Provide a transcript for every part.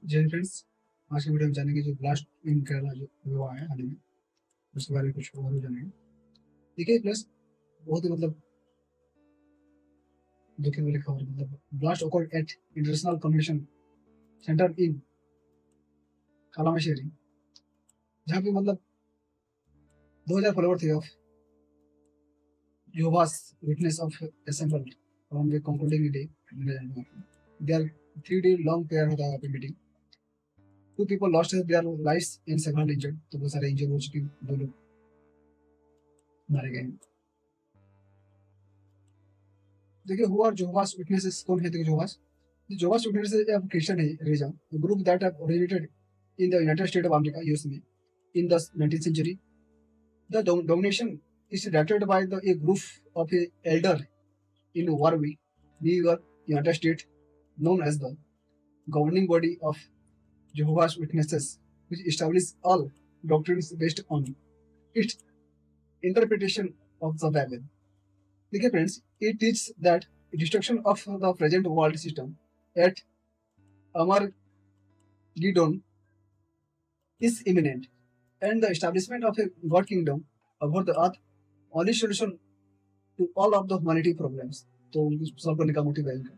जय फ्रेंड्स, आज की वीडियो में जानेंगे जो ब्लास्ट इन केरला जो हुआ है हाल ही में, उसके बारे में कुछ और जानेंगे। देखिए प्लस बहुत ही दुखी वाली खबर, blast occurred at international convention centre in Kalamassery, जहाँ पे 2000 फॉलोवर थे of Jehovah's Witness of assembled on the concluding day. Their 3-day long prayer होता है meeting. 2 people lost their lives and several injured, तो बहुत सारे इंजर हो चुके, 2 लोग मारे गए। देखिए who are Jehovah's Witnesses, कौन है Jehovah's? The Jehovah's Witnesses a Christian religion, a group that have originated in the United States of America, USA, in the 19th century. The domination is directed by a group of elder in Warwick, New York, United States, known as the governing body of Jehovah's Witnesses, which establishes all doctrines based on its interpretation of the Bible. देखिए friends, it teaches that destruction of the present world system at Armageddon is imminent, and the establishment of a God kingdom over the earth only solution to all of the humanity problems. तो solve करने का motive है इनका।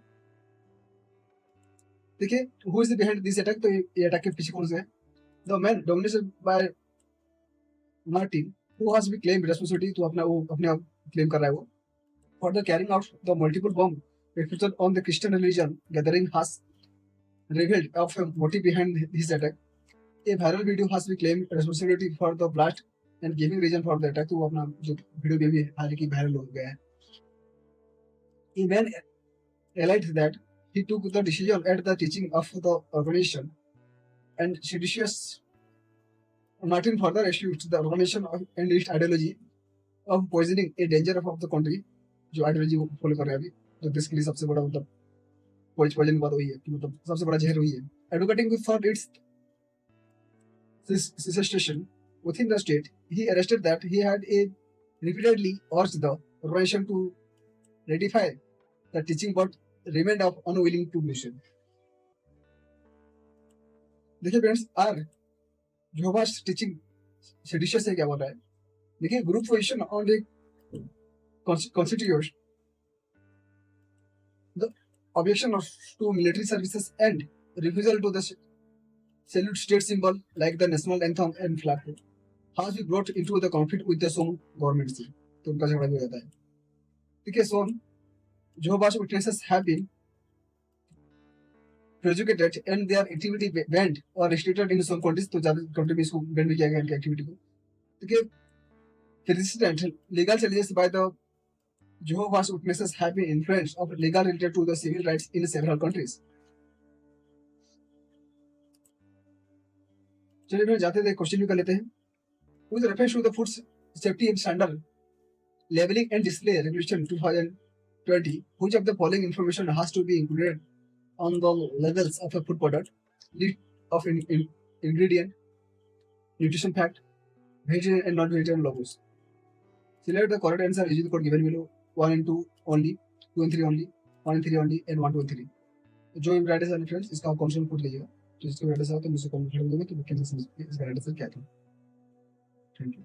देखिए who is behind this attack, तो ये attack के पीछे कौन से है? The man dominated by Martin, who has been claimed responsibility, तो अपने आप क्लेम कर रहा है वो, for the carrying out the multiple bomb executions on the Christian religion gathering, has revealed of a motive behind this attack. A viral video has been claimed responsibility for the blast and giving reason for the attack, तो वो अपना जो video भी हालांकि viral हो गया है। He then alleged that he took the decision at the teaching of the organization, and seditious Martin further accused the organization and its ideology of poisoning a danger of the country, जो ideology वो follow कर रहा है अभी, जो देश के लिए सबसे बड़ा पॉइजन की बात वही है कि सबसे बड़ा जहर वही है। Advocating for its cessation within the state, he arrested that he had repeatedly urged the organization to ratify the teaching but remained unwilling to listen. देखिए friends, are Jehovah's teaching seditious है क्या बोल रहा है? देखिए group position on the constitutes the objection to military services and refusal to the salute state symbol like the national anthem and flag has been brought into the conflict with the Som government से, तो उनका झगड़ा भी हो जाता है। देखिए सोन Jehovah's Witnesses have been prosecuted and their activity banned or restricted in some countries, तो ज्यादा कंट्री में इसको बैन भी किया गया इनकी एक्टिविटी को। देखिए persistent legal challenges by the Jehovah's Witnesses have been influence of legal related to the civil rights in several countries. चलिए फिर जाते थे क्वेश्चन भी कर लेते हैं। With reference to the Food Safety and Standard Labeling and Display Regulation 2020, which of the following information has to be included on the labels of a food product? List of ingredient, nutrition fact, vegetarian and non-vegetarian logos. Select the correct answer using the code given below. 1 and 2 only, 2 and 3 only, 1 and 3 only, and 1, 2 and 3. जो इम्प्राइटिस है friends, इसका आप concept पूछ लीजिएगा, तो इसका इम्प्राइटिस है तो मुझे कमेंट कर देंगे तो मैं कैसे इसका इम्प्राइटिस क्या था। Thank you.